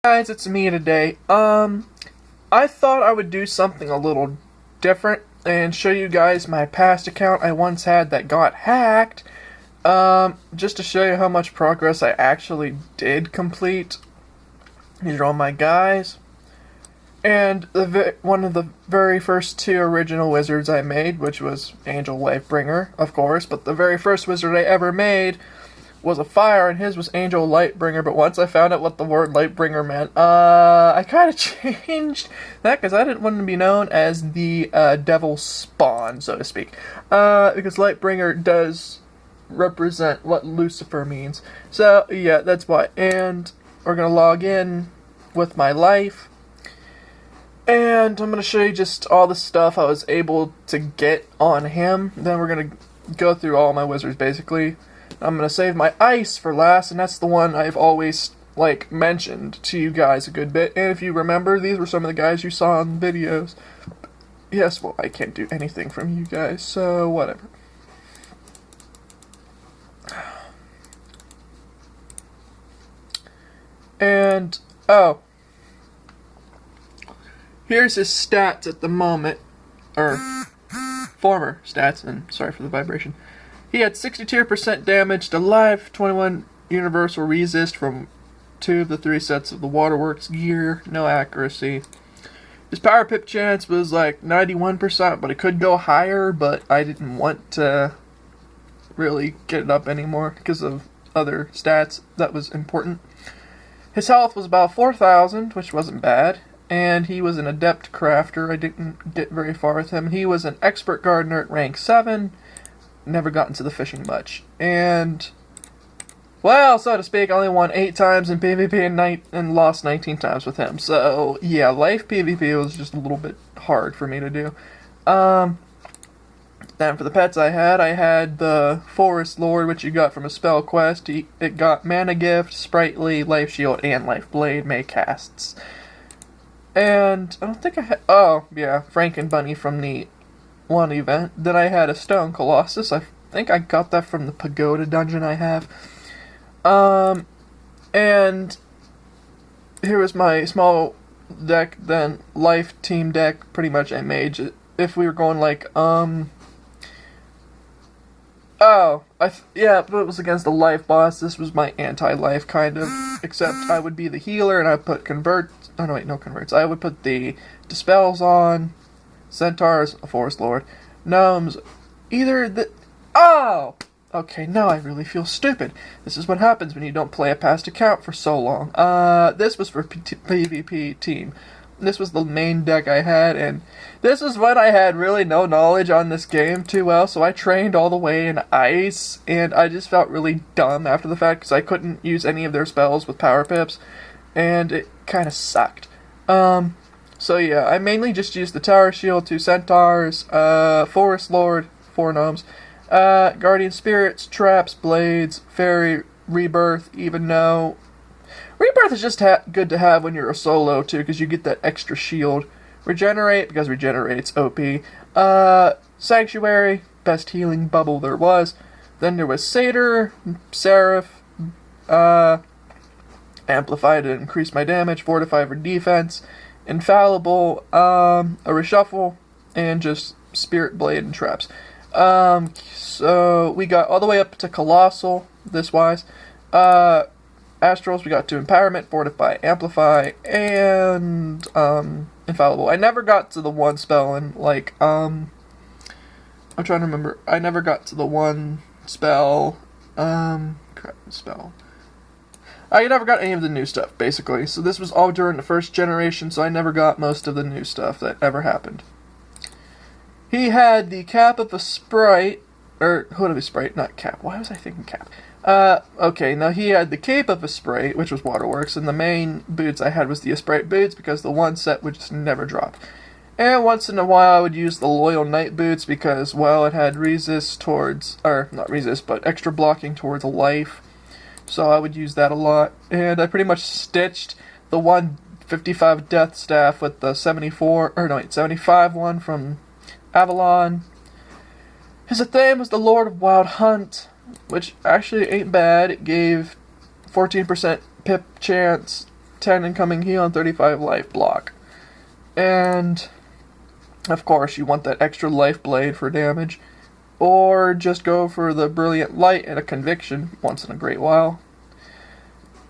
Guys, it's me today. I thought I would do something a little different and show you guys my past account I once had that got hacked. Just to show you how much progress I actually did complete. These are all my guys. And one of the very first two original wizards I made, which was Angel Lifebringer, of course, but the very first wizard I ever made was a fire, and his was Angel Lightbringer, but once I found out what the word Lightbringer meant, I kind of changed that, because I didn't want to be known as the Devil Spawn, so to speak, because Lightbringer does represent what Lucifer means. So, yeah, that's why. And we're going to log in with my life, and I'm going to show you just all the stuff I was able to get on him. Then we're going to go through all my wizards, basically. I'm going to save my ice for last, and that's the one I've always, mentioned to you guys a good bit. And if you remember, these were some of the guys you saw in videos. Yes, well, I can't do anything from you guys, so whatever. And, oh. Here's his stats at the moment, or former stats, and sorry for the vibration. He had 62% damage to life, 21 universal resist from 2 of the 3 sets of the Waterworks gear, no accuracy. His power pip chance was 91%, but it could go higher, but I didn't want to really get it up anymore because of other stats that was important. His health was about 4,000, which wasn't bad, and he was an adept crafter. I didn't get very far with him. He was an expert gardener at rank 7. Never got into the fishing much. And, well, so to speak, I only won 8 times in PvP and lost 19 times with him. So, yeah, life PvP was just a little bit hard for me to do. Then for the pets I had the Forest Lord, which you got from a spell quest. It got Mana Gift, Sprightly, Life Shield, and Life Blade, May casts. And, I don't think I had, oh, yeah, Frankenbunny from the one event. Then I had a Stone Colossus. I think I got that from the Pagoda dungeon I have. And here was my small deck, then life team deck, pretty much I made. If we were going yeah, but it was against the life boss. This was my anti-life, kind of, except I would be the healer, and I put no converts. I would put the dispels on, centaurs, a forest lord, gnomes, okay, now I really feel stupid. This is what happens when you don't play a past account for so long. This was for PvP team. This was the main deck I had, and this was when I had really no knowledge on this game too well, so I trained all the way in ice, and I just felt really dumb after the fact, because I couldn't use any of their spells with power pips, and it kind of sucked. So yeah, I mainly just used the Tower Shield, 2 Centaurs, Forest Lord, 4 Gnomes, Guardian Spirits, Traps, Blades, Fairy, Rebirth, even though Rebirth is just good to have when you're a solo too, because you get that extra shield. Regenerate, because Regenerate's OP. Sanctuary, best healing bubble there was. Then there was Satyr, Seraph, Amplify to increase my damage, Fortify for defense, Infallible, a Reshuffle, and just Spirit Blade and Traps. So we got all the way up to Colossal, this wise. Astrals, we got to Empowerment, Fortify, Amplify, and Infallible. I never got to the one spell in, I'm trying to remember. I never got to the one spell, I never got any of the new stuff, basically. So this was all during the first generation, so I never got most of the new stuff that ever happened. He had the Cap of a Sprite, or Hood of a Sprite, not Cap. Why was I thinking Cap? Okay, now he had the Cape of a Sprite, which was Waterworks, and the main boots I had was the Sprite boots, because the one set would just never drop. And once in a while I would use the Loyal Knight boots, because, well, it had resist towards, or not resist, but extra blocking towards life. So I would use that a lot. And I pretty much stitched the 155 Death Staff with the 75 one from Avalon. His theme was the Lord of Wild Hunt, which actually ain't bad. It gave 14% pip chance, 10 incoming heal and 35 life block. And, of course, you want that extra life blade for damage. Or just go for the brilliant light and a conviction once in a great while.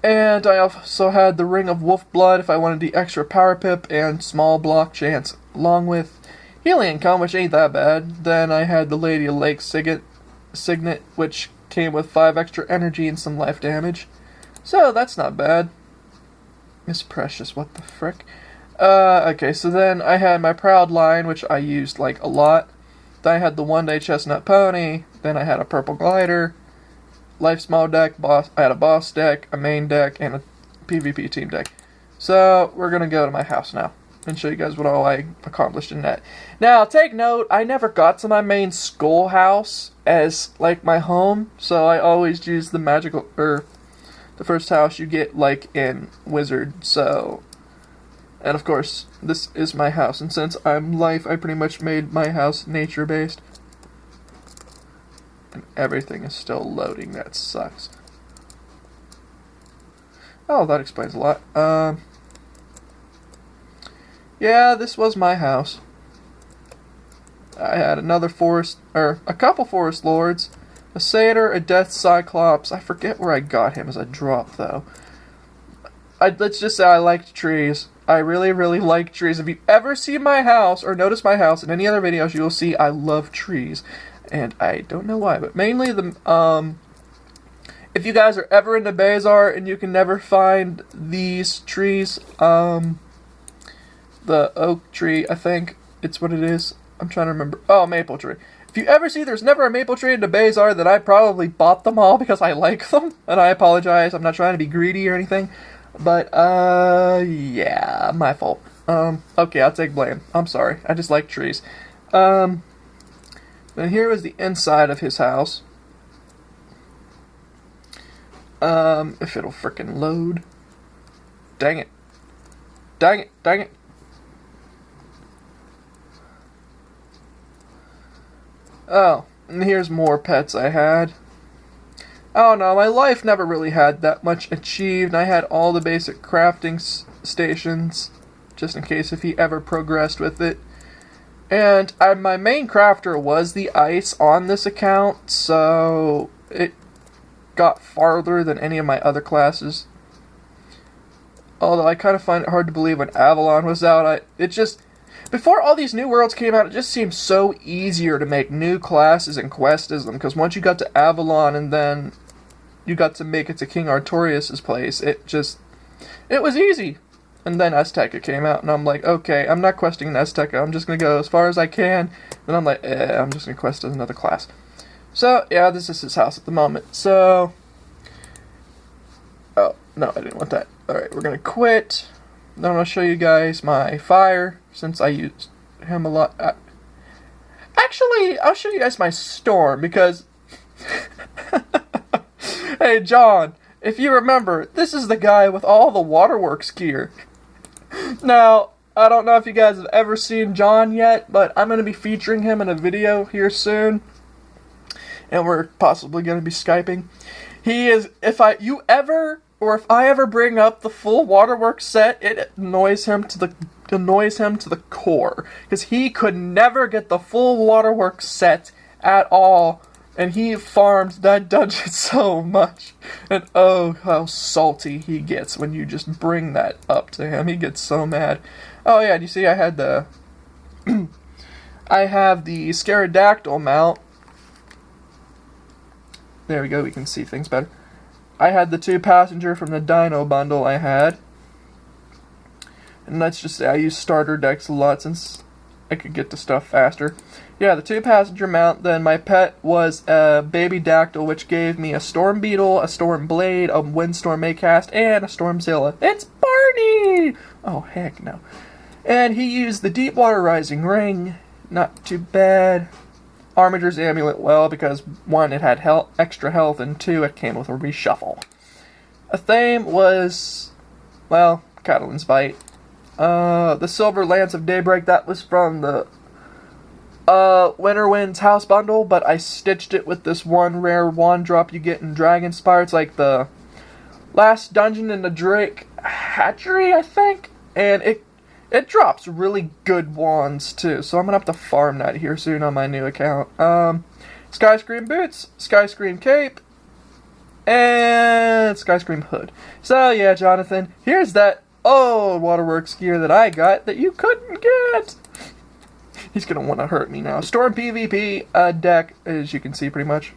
And I also had the Ring of Wolf Blood if I wanted the extra power pip and small block chance, along with healing income, which ain't that bad. Then I had the Lady of Lake Signet, which came with 5 extra energy and some life damage. So that's not bad. Miss Precious, what the frick? Okay, so then I had my Proud Line, which I used like a lot. Then I had the One Day Chestnut Pony. Then I had a Purple Glider. Life Small deck. I had a boss deck, a main deck, and a PvP team deck. So we're gonna go to my house now and show you guys what all I accomplished in that. Now, take note, I never got to my main schoolhouse as like my home, so I always use the magical the first house you get like in Wizard. So, and of course, this is my house, and since I'm life, I pretty much made my house nature-based. And everything is still loading, that sucks. Oh, that explains a lot. Yeah, this was my house. I had another forest, or a couple forest lords, a satyr, a death cyclops. I forget where I got him as a drop, though. Let's just say I liked trees. I really, really like trees. If you ever see my house, or notice my house in any other videos, you will see I love trees. And I don't know why, but mainly if you guys are ever into Bazaar and you can never find these trees, the oak tree, I think it's what it is. I'm trying to remember. Oh, maple tree. If you ever see there's never a maple tree in the Bazaar, then I probably bought them all because I like them. And I apologize. I'm not trying to be greedy or anything. But, yeah, my fault. Okay, I'll take blame. I'm sorry. I just like trees. Then here was the inside of his house. If it'll frickin' load. Dang it. Dang it, dang it. Oh, and here's more pets I had. I don't know, my life never really had that much achieved. I had all the basic crafting stations, just in case if he ever progressed with it. And my main crafter was the ice on this account, so it got farther than any of my other classes. Although I kind of find it hard to believe when Avalon was out. Before all these new worlds came out, it just seemed so easier to make new classes and quest as them, because once you got to Avalon and then you got to make it to King Artorias' place, it was easy. And then Azteca came out, and I'm like, okay, I'm not questing in Azteca, I'm just going to go as far as I can. Then I'm like, I'm just going to quest as another class. So, yeah, this is his house at the moment. So, oh, no, I didn't want that. Alright, we're going to quit. Then I'm going to show you guys my fire, since I used him a lot. Actually, I'll show you guys my storm, because... Hey, John, if you remember, this is the guy with all the waterworks gear. Now, I don't know if you guys have ever seen John yet, but I'm going to be featuring him in a video here soon. And we're possibly going to be Skyping. He is, if I ever bring up the full waterworks set, it annoys him to the core. Because he could never get the full waterworks set at all. And he farmed that dungeon so much. And oh, how salty he gets when you just bring that up to him. He gets so mad. Oh yeah, you see I had the... I have the Scarodactyl mount. There we go, we can see things better. I had the 2-passenger from the Dino bundle I had. And let's just say I use starter decks a lot since I could get to stuff faster. Yeah, the 2-passenger mount. Then my pet was a baby dactyl, which gave me a storm beetle, a storm blade, a windstorm maycast, and a stormzilla. It's Barney! Oh, heck no. And he used the Deepwater Rising Ring. Not too bad. Armiger's Amulet, well, because 1, it had extra health, and 2, it came with a reshuffle. A theme was, well, Catalan's Bite. The Silver Lance of Daybreak, that was from the Winterwind's House Bundle, but I stitched it with this one rare wand drop you get in Dragonspire. It's like the last dungeon in the Drake. hatchery, I think, and it drops really good wands too. So I'm gonna have to farm that here soon on my new account. Skyscream boots, Skyscream cape, and Skyscream hood. So yeah, Jonathan, here's that old Waterworks gear that I got that you couldn't get. He's gonna want to hurt me now. Storm PvP deck, as you can see, pretty much.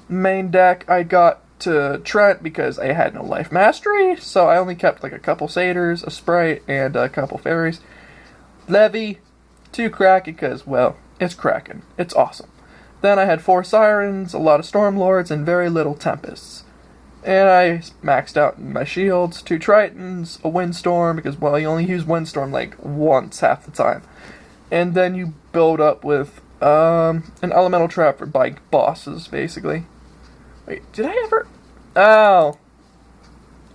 Main deck I got to Trent because I had no life mastery, so I only kept like a couple satyrs, a sprite, and a couple fairies. Levy, 2 Kraken because, well, it's Kraken. It's awesome. Then I had 4 sirens, a lot of stormlords, and very little tempests. And I maxed out my shields, 2 tritons, a windstorm, because, well, you only use windstorm like once half the time. And then you build up with an elemental trap for bike bosses, basically. Wait, did I ever? Oh.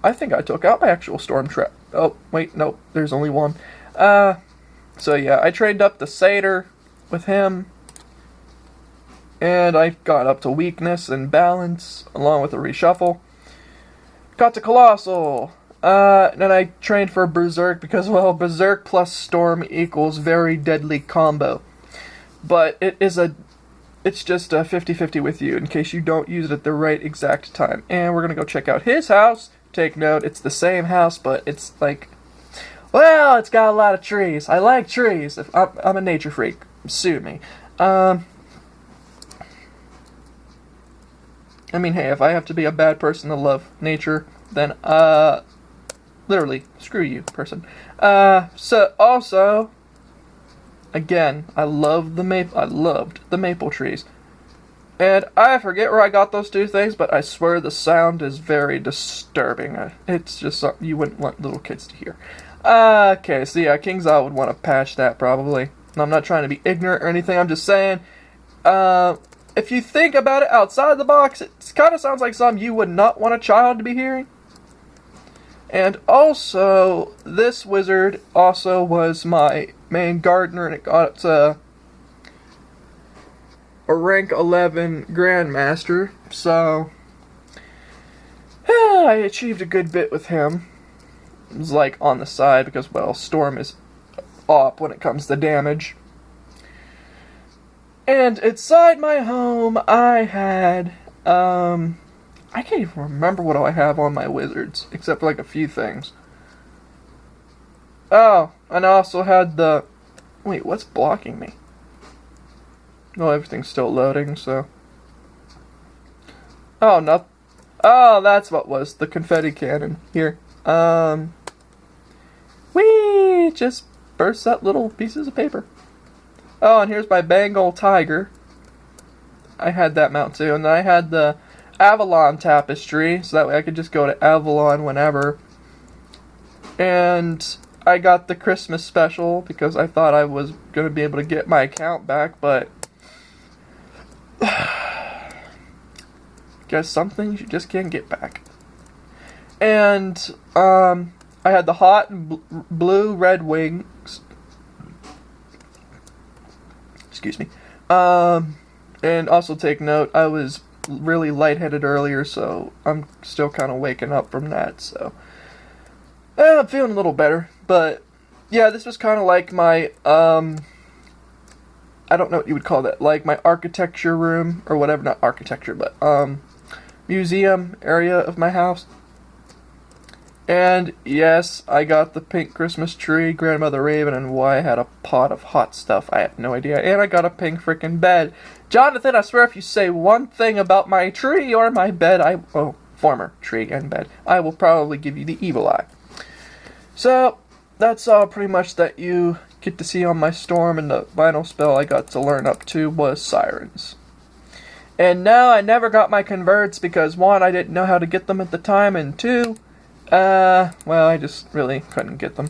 I think I took out my actual storm trap. Oh, wait, nope, there's only one. So yeah, I trained up the satyr with him. And I got up to weakness and balance, along with a reshuffle. Got to Colossal. Then I trained for Berserk because, well, Berserk plus Storm equals very deadly combo. But it's just a 50-50 with you in case you don't use it at the right exact time. And we're going to go check out his house. Take note, it's the same house, but it's like, well, it's got a lot of trees. I like trees. I'm a nature freak. Sue me. I mean, hey, if I have to be a bad person to love nature, then, literally, screw you, person. So, also, again, I loved the maple trees. And I forget where I got those 2 things, but I swear the sound is very disturbing. It's just something you wouldn't want little kids to hear. Okay, so yeah, King's Isle would want to patch that, probably. And I'm not trying to be ignorant or anything, I'm just saying, if you think about it outside the box, it kind of sounds like something you would not want a child to be hearing. And also, this wizard also was my main gardener, and it got up to a rank 11 Grandmaster, so I achieved a good bit with him. It was like on the side because, well, Storm is up when it comes to damage. And inside my home, I had, I can't even remember what I have on my wizards, except for like a few things. Oh, and I also had the, wait, what's blocking me? Well, everything's still loading, so. Oh, no. Oh, that's what was the confetti cannon. Here. Whee! Just bursts out little pieces of paper. Oh, and here's my Bengal tiger. I had that mount too. And then I had the Avalon tapestry, so that way I could just go to Avalon whenever. And I got the Christmas special because I thought I was going to be able to get my account back, but guess some things you just can't get back. And I had the hot and blue red wings. Excuse me. And also take note, I was really lightheaded earlier, so I'm still kind of waking up from that, so I'm feeling a little better. But yeah, this was kind of like my I don't know what you would call that, like my architecture room or whatever, not architecture, but museum area of my house. And yes, I got the pink Christmas tree, Grandmother Raven, and why I had a pot of hot stuff, I have no idea. And I got a pink frickin' bed. Jonathan, I swear if you say one thing about my tree or my bed, former tree and bed, I will probably give you the evil eye. So, that's all pretty much that you get to see on my storm, and the final spell I got to learn up to was Sirens. And no, I never got my converts because 1, I didn't know how to get them at the time, and 2, well, I just really couldn't get them.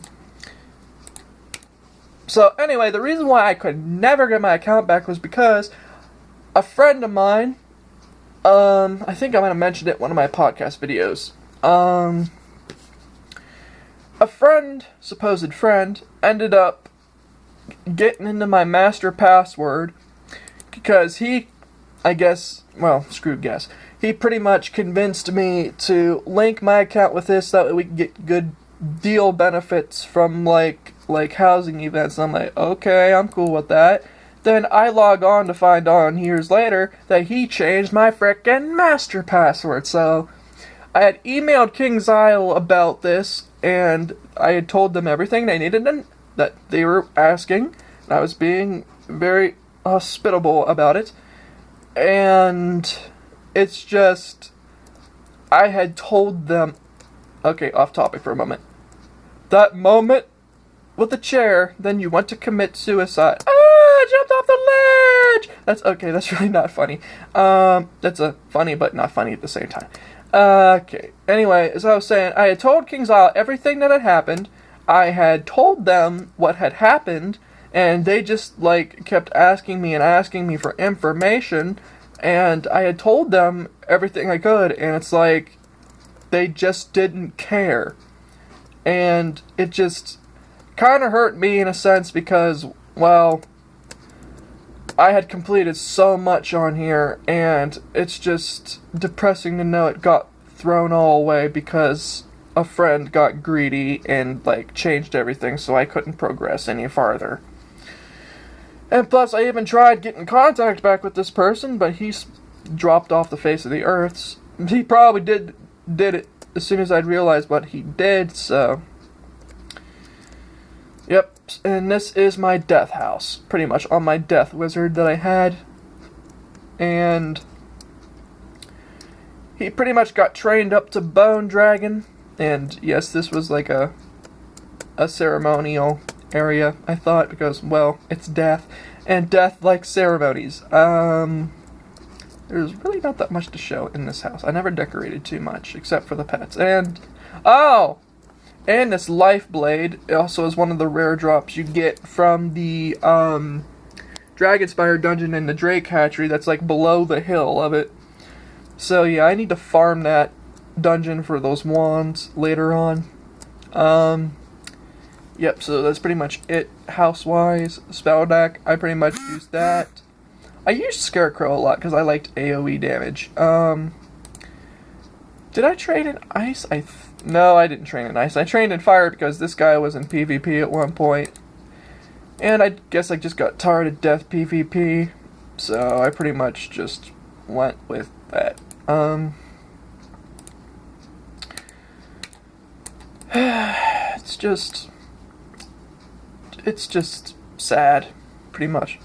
So anyway, the reason why I could never get my account back was because a friend of mine, I think I might have mentioned it in one of my podcast videos, a friend, supposed friend, ended up getting into my master password because he I guess, well, screw guess. He pretty much convinced me to link my account with this so that we could get good deal benefits from like housing events. And I'm like, okay, I'm cool with that. Then I log on to find out years later that he changed my frickin' master password. So I had emailed King's Isle about this, and I had told them everything they needed and that they were asking. And I was being very hospitable about it. And it's just, I had told them, okay, off topic for a moment. That moment with the chair, then you went to commit suicide. I jumped off the ledge! That's okay, that's really not funny. That's a funny but not funny at the same time. Okay, anyway, as I was saying, I had told King's Isle everything that had happened. I had told them what had happened, and they just, like, kept asking me for information, and I had told them everything I could, and it's like, they just didn't care. And it just kind of hurt me in a sense because, well, I had completed so much on here, and it's just depressing to know it got thrown all away because a friend got greedy and, like, changed everything so I couldn't progress any farther. And plus, I even tried getting contact back with this person, but he's dropped off the face of the earth. He probably did it as soon as I'd realized what he did, so... Yep, and this is my death house, pretty much, on my death wizard that I had. And he pretty much got trained up to Bone Dragon, and yes, this was like a ceremonial area, I thought, because, well, it's death, and death likes ceremonies. There's really not that much to show in this house. I never decorated too much, except for the pets. And, oh! And this life blade also is one of the rare drops you get from the, Dragonspire dungeon in the Drake Hatchery that's, like, below the hill of it. So, yeah, I need to farm that dungeon for those wands later on. Yep, so that's pretty much it, house-wise. Spell deck, I pretty much used that. I used Scarecrow a lot because I liked AoE damage. Did I train in Ice? No, I didn't train in Ice. I trained in Fire because this guy was in PvP at one point. And I guess I just got tired of Death PvP, so I pretty much just went with that. It's just sad, pretty much.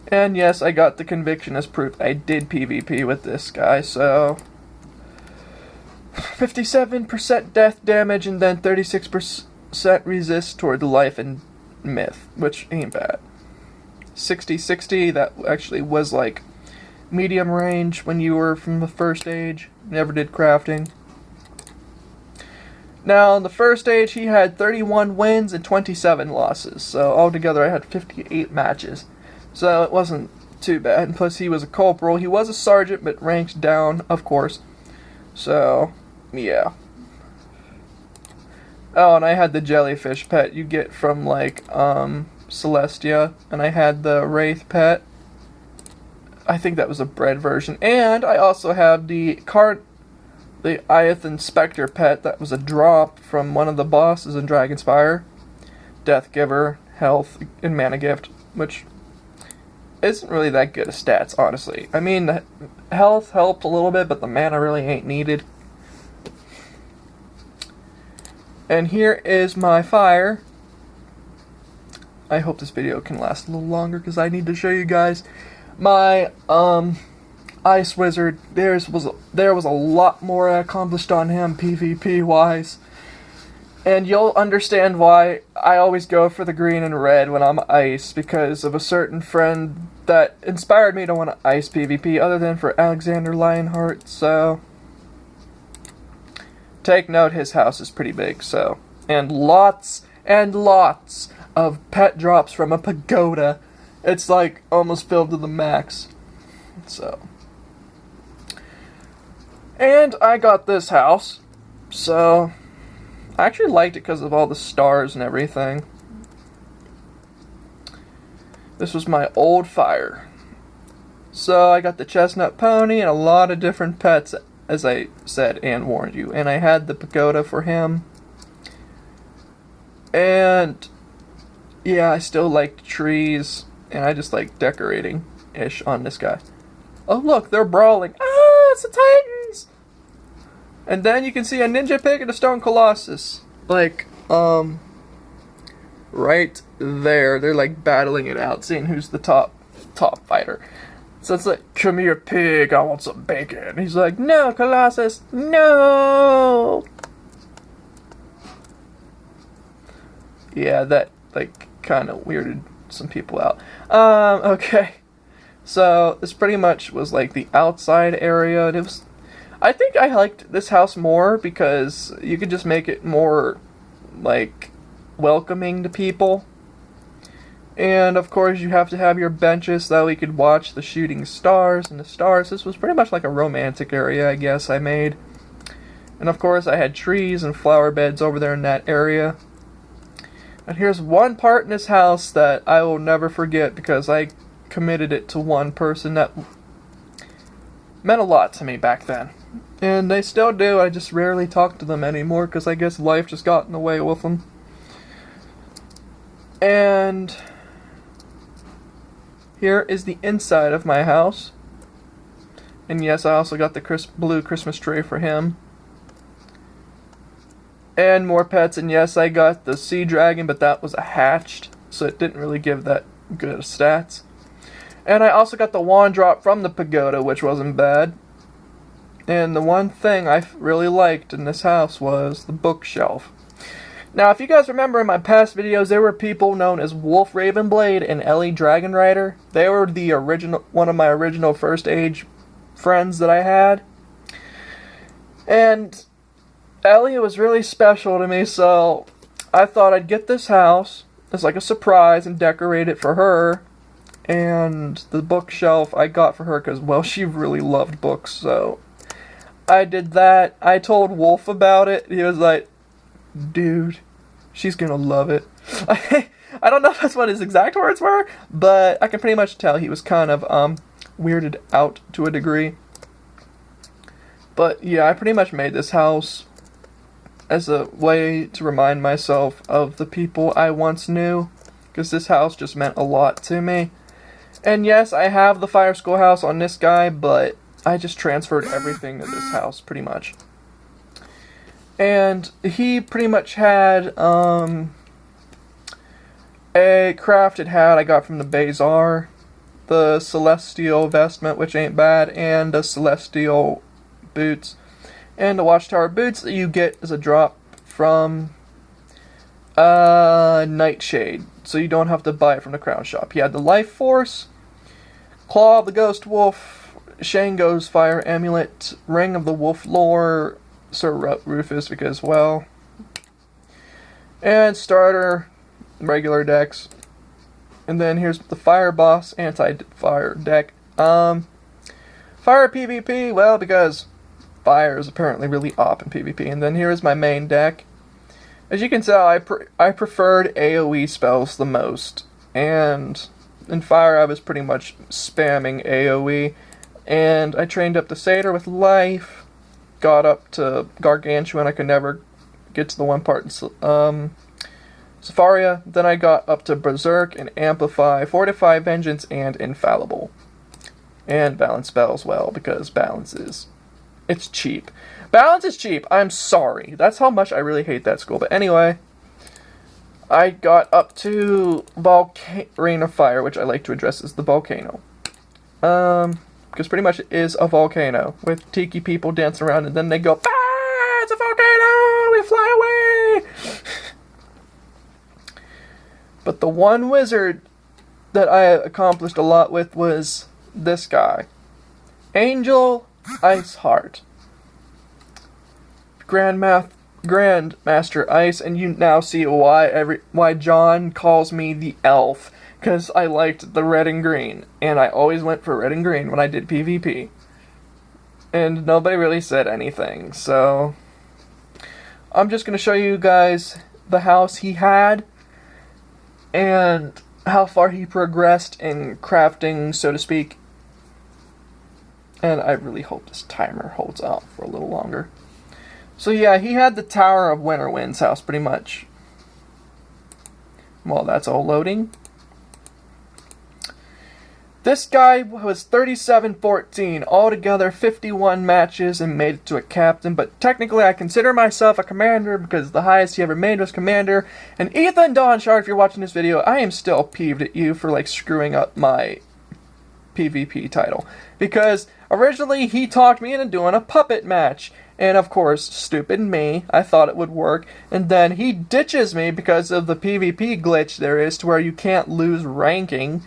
And yes, I got the conviction as proof I did PvP with this guy, so 57% death damage and then 36% resist toward life and myth, which ain't bad. 60-60, that actually was like medium range when you were from the first stage. Never did crafting. Now, on the first stage, he had 31 wins and 27 losses, so altogether I had 58 matches. So it wasn't too bad, and plus he was a corporal. He was a sergeant, but ranked down, of course. So, yeah. Oh, and I had the jellyfish pet you get from, like, Celestia, and I had the Wraith pet. I think that was a bred version. And I also have the Ith Inspector pet that was a drop from one of the bosses in Dragonspire. Death Giver, Health, and Mana Gift, which isn't really that good of stats, honestly. I mean, the health helped a little bit, but the mana really ain't needed. And here is my fire. I hope this video can last a little longer, because I need to show you guys my, Ice Wizard. There was a lot more accomplished on him, PvP-wise. And you'll understand why I always go for the green and red when I'm ice, because of a certain friend that inspired me to want to ice PvP, other than for Alexander Lionheart, so... Take note, his house is pretty big, so... And lots of pet drops from a pagoda. It's like almost filled to the max. So... And I got this house, so... I actually liked it because of all the stars and everything. This was my old fire. So I got the chestnut pony and a lot of different pets, as I said and warned you. And I had the pagoda for him. And yeah, I still like trees, and I just like decorating-ish on this guy. Oh look, they're brawling. Ah, it's the Titans! And then you can see a ninja pig and a stone colossus. Like, right there. They're like battling it out, seeing who's the top fighter. So it's like, come here, pig, I want some bacon. He's like, no, Colossus, no! Yeah, that, like, kind of weirded some people out. Okay. So, this pretty much was, like, the outside area, and it was... I think I liked this house more because you could just make it more, like, welcoming to people. And, of course, you have to have your benches so that we could watch the shooting stars and the stars. This was pretty much like a romantic area, I guess, I made. And, of course, I had trees and flower beds over there in that area. And here's one part in this house that I will never forget because I committed it to one person that meant a lot to me back then. And they still do. I just rarely talk to them anymore because I guess life just got in the way with them. And here is the inside of my house. And yes, I also got the blue Christmas tree for him. And more pets, and yes, I got the sea dragon, but that was a hatched, so it didn't really give that good stats. And I also got the wand drop from the pagoda, which wasn't bad. And the one thing I really liked in this house was the bookshelf. Now, if you guys remember in my past videos, there were people known as Wolf Ravenblade and Ellie Dragon Rider. They were the one of my original First Age friends that I had. And Ellie was really special to me, so I thought I'd get this house as like a surprise and decorate it for her. And the bookshelf I got for her because, well, she really loved books, so I did that. I told Wolf about it. He was like, dude, she's gonna love it. I don't know if that's what his exact words were, but I can pretty much tell he was kind of weirded out to a degree. But yeah, I pretty much made this house as a way to remind myself of the people I once knew, because this house just meant a lot to me. And yes, I have the fire schoolhouse on this guy, but I just transferred everything to this house, pretty much. And he pretty much had a crafted hat I got from the Bazaar, the Celestial vestment, which ain't bad, and the Celestial boots. And the Watchtower boots that you get as a drop from Nightshade, so you don't have to buy it from the Crown Shop. He had the Life Force, Claw of the Ghost Wolf, Shango's Fire Amulet, Ring of the Wolf Lore, Sir Rufus, because, well, and starter, regular decks. And then here's the Fire Boss anti-fire deck. Fire PvP, well, because fire is apparently really OP in PvP. And then here is my main deck. As you can tell, I preferred AoE spells the most. And in fire, I was pretty much spamming AoE. And I trained up the Satyr with Life. Got up to Gargantuan. I could never get to the one part in Sepharia. Then I got up to Berserk and Amplify, Fortify, Vengeance, and Infallible. And Balance spells, well, because balance is... it's cheap. Balance is cheap. I'm sorry. That's how much I really hate that school. But anyway, I got up to Rain of Fire, which I like to address as the volcano. Because pretty much it is a volcano with tiki people dancing around, and then they go, ah, it's a volcano, we fly away. But the one wizard that I accomplished a lot with was this guy, Angel Iceheart, Grandmaster Ice, and you now see why John calls me the elf. Because I liked the red and green, and I always went for red and green when I did PvP. And nobody really said anything, so I'm just going to show you guys the house he had, and how far he progressed in crafting, so to speak. And I really hope this timer holds out for a little longer. So yeah, he had the Tower of Winterwind's house pretty much. Well, that's all loading. This guy was 37-14, altogether 51 matches and made it to a captain, but technically I consider myself a commander because the highest he ever made was commander. And Ethan Donshard, if you're watching this video, I am still peeved at you for like screwing up my PvP title. Because originally he talked me into doing a puppet match. And of course, stupid me, I thought it would work. And then he ditches me because of the PvP glitch there is to where you can't lose ranking.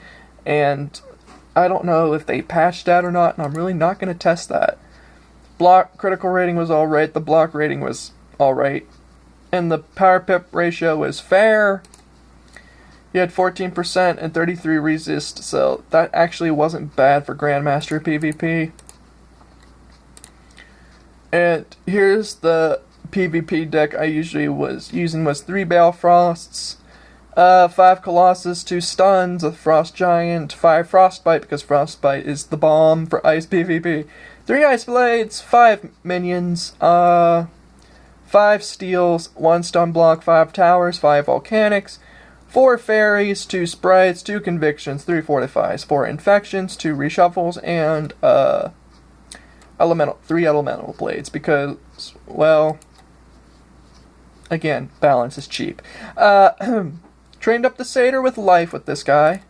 And I don't know if they patched that or not, and I'm really not going to test that. Block critical rating was alright, the block rating was alright, and the power pip ratio was fair. He had 14% and 33 resist, so that actually wasn't bad for Grandmaster PvP. And here's the PvP deck I usually was using was 3 Balefrosts, 5 Colossus, 2 Stuns, a Frost Giant, 5 Frostbite, because Frostbite is the bomb for Ice PvP, 3 Ice Blades, 5 Minions, 5 Steels, 1 Stun Block, 5 Towers, 5 Volcanics, 4 Fairies, 2 Sprites, 2 Convictions, 3 Fortifies, 4 Infections, 2 Reshuffles, and 3 Elemental Blades, because, well, again, balance is cheap. Trained up the Satyr with Life with this guy.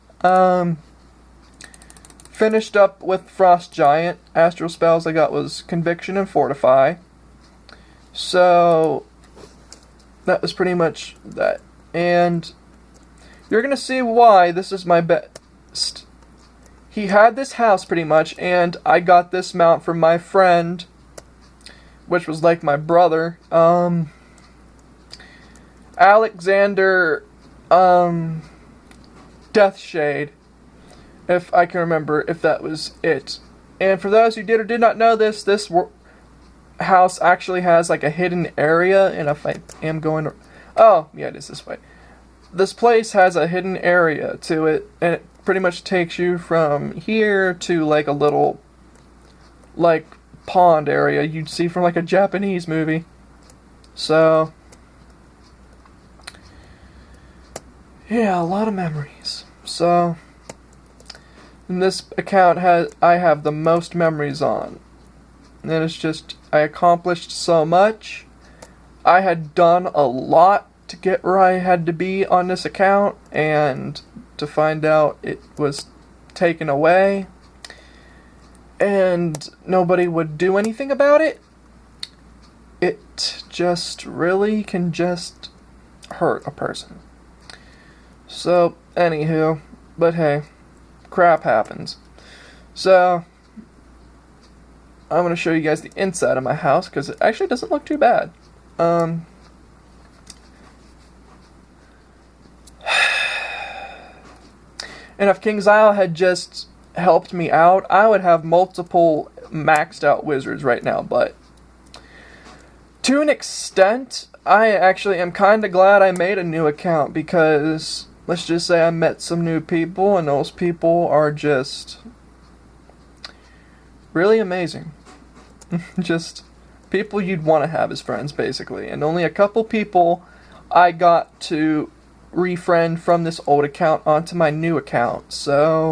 Finished up with Frost Giant. Astral spells I got was Conviction and Fortify. So, that was pretty much that. And you're going to see why this is my best. He had this house pretty much, and I got this mount from my friend, which was like my brother. Alexander Deathshade, if I can remember if that was it. And for those who did or did not know this, this house actually has like a hidden area, and if I am going to... Oh, yeah, it is this way. This place has a hidden area to it, and it pretty much takes you from here to like a little, like, pond area you'd see from like a Japanese movie. So... yeah, a lot of memories. So, in this account I have the most memories on. And it's just, I accomplished so much. I had done a lot to get where I had to be on this account, and to find out it was taken away, and nobody would do anything about it. It just really can just hurt a person. So, anywho, but hey, crap happens. So, I'm going to show you guys the inside of my house, because it actually doesn't look too bad. And if King's Isle had just helped me out, I would have multiple maxed out wizards right now, but to an extent, I actually am kind of glad I made a new account, because let's just say I met some new people, and those people are just really amazing. Just people you'd want to have as friends, basically. And only a couple people I got to refriend from this old account onto my new account, so